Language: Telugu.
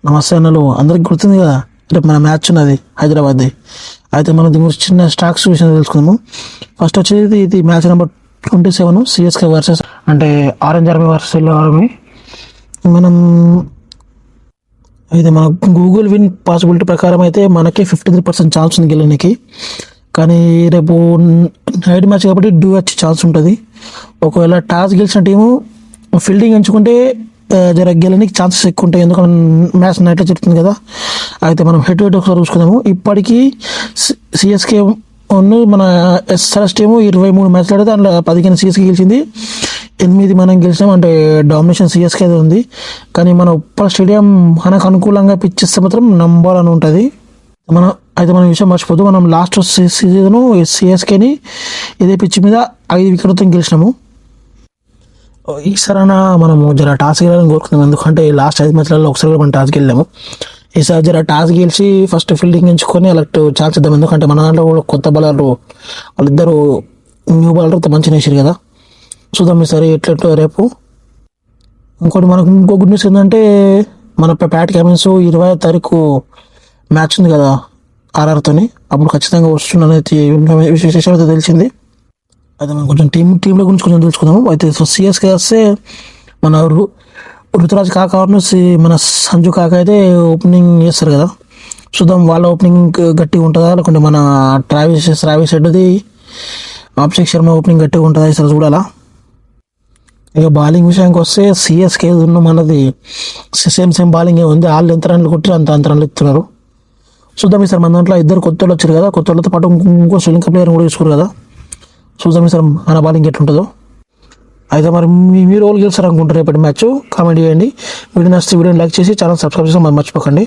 నమస్తే అన్నలు, అందరికి గుర్తుంది కదా రేపు మన మ్యాచ్ ఉన్నది హైదరాబాద్ది. అయితే మనం దీని గురించి చిన్న స్టాక్స్ విషయం తెలుసుకుందాము. ఫస్ట్ వచ్చేది ఇది మ్యాచ్ నెంబర్ 27 సిఎస్కే వర్సెస్ అంటే orange army versus yellow army. మనం అయితే మన గూగుల్ విన్ పాసిబిలిటీ ప్రకారం అయితే మనకి 53% ఛాన్స్ ఉంది గెలవడానికి. కానీ రేపు నైట్ మ్యాచ్ కాబట్టి డ్యూ వచ్చే ఛాన్స్ ఉంటుంది. ఒకవేళ టాస్ గెలిచిన టీము ఫీల్డింగ్ ఎంచుకుంటే జర గెలనికి ఛాన్సెస్ ఎక్కువ ఉంటాయి, ఎందుకంటే మ్యాచ్ నైట్లో జరుగుతుంది కదా. అయితే మనం హెడ్ టు హెడ్ ఒకసారి చూసుకుందాము. ఇప్పటికీ సిఎస్కే మన ఎస్ఆర్ఎస్ టీము 23 మ్యాచ్లు ఆడితే అందులో 15 సిఎస్కే గెలిచింది, 8 మనం గెలిచినాం. అంటే డామినేషన్ సిఎస్కే ఉంది. కానీ మన ఉప్పల్ స్టేడియం మనకు అనుకూలంగా పిచ్ ఇస్తే మాత్రం నంబర్ అని ఉంటుంది. మనం విషయం మర్చిపోదు, మనం లాస్ట్ సీజన్ సిఎస్కేని ఇదే పిచ్ మీద 5 వికెట్లతో గెలిచినాము. ఈసారైనా మనము జర టాస్ గెలాలని కోరుకుందాం, ఎందుకంటే లాస్ట్ 5 మ్యాచ్లలో ఒకసారి కూడా మనం టాస్ గెలినాము. ఈసారి జర టాస్ గెలిచి ఫస్ట్ ఫీల్డింగ్ ఎంచుకొని అలాంటి ఛాన్స్ ఇద్దాం, ఎందుకంటే మన దాంట్లో కూడా కొత్త బౌలర్లు వాళ్ళిద్దరు న్యూ బౌలర్ మంచిగా వేసారు కదా. చూద్దాం ఈసారి ఎట్లెట్లో రేపు. ఇంకోటి మనకు ఇంకో గుడ్ న్యూస్ ఏంటంటే మన ప్యాట్ కమిన్స్ 20వ తారీఖు మ్యాచ్ ఉంది కదా ఆర్ఆర్తోని, అప్పుడు ఖచ్చితంగా వస్తుందనేది విశేషం అయితే తెలిసింది. అయితే మనం కొంచెం టీంల గురించి కొంచెం తెలుసుకుందాము. అయితే సిఎస్కే వస్తే మన ఋతురాజ్ కాకా మన సంజు కాకా అయితే ఓపెనింగ్ చేస్తారు కదా. చూద్దాం వాళ్ళ ఓపెనింగ్ గట్టిగా ఉంటుందా, లేకుంటే మన ట్రావిస్ హెడ్ది అభిషేక్ శర్మ ఓపెనింగ్ గట్టిగా ఉంటుందా ఈసారి చూడాలా. ఇక బౌలింగ్ విషయానికి వస్తే సిఎస్కే ఉన్న మనది సేమ్ బౌలింగ్ ఉంది. వాళ్ళు ఎంత రన్లు కొట్టి అంత రన్లు ఇస్తున్నారు. చూద్దాం ఈసారి మన దాంట్లో 2 కొత్త వాళ్ళు వచ్చారు కదా, కొత్త వాళ్ళతో పాటు ఇంకో శ్రీలంక ప్లేయర్ కూడా తీసుకోరు కదా. చూద్దాం ఈసారి మన బౌలింగ్ ఎట్లుంటుందో. అయితే మరి మీరు ఓల్ గెలుస్తారు అనుకుంటారు రేపటి మ్యాచ్, కామెంట్ చేయండి. వీడియో నచ్చితే వీడియోని లైక్ చేసి ఛానల్ సబ్స్క్రైబ్ చేసి మర్చిపోకండి.